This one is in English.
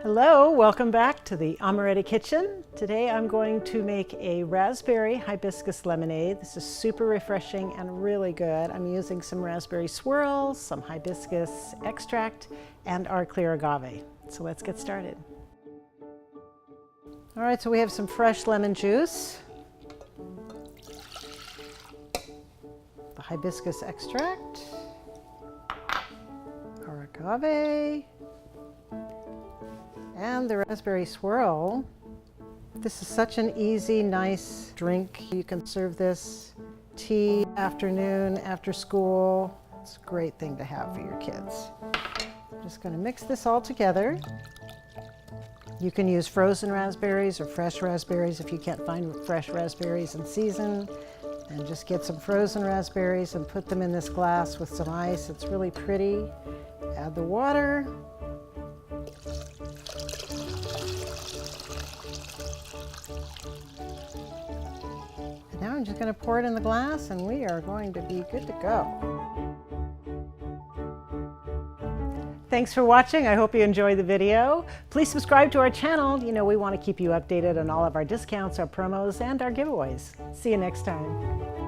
Hello, welcome back to the Amoretti kitchen. Today I'm going to make a raspberry hibiscus lemonade. This is super refreshing and really good. I'm using some raspberry swirls, some hibiscus extract, and our clear agave. So let's get started. All right, so we have some fresh lemon juice, the hibiscus extract, our agave, and the raspberry swirl. This is such an easy, nice drink. You can serve this tea, afternoon, after school. It's a great thing to have for your kids. I'm just going to mix this all together. You can use frozen raspberries or fresh raspberries if you can't find fresh raspberries in season. And just get some frozen raspberries and put them in this glass with some ice. It's really pretty. Add the water. And now I'm just going to pour it in the glass and we are going to be good to go. Thanks for watching. I hope you enjoyed the video. Please subscribe to our channel. You know, we want to keep you updated on all of our discounts, our promos, and our giveaways. See you next time.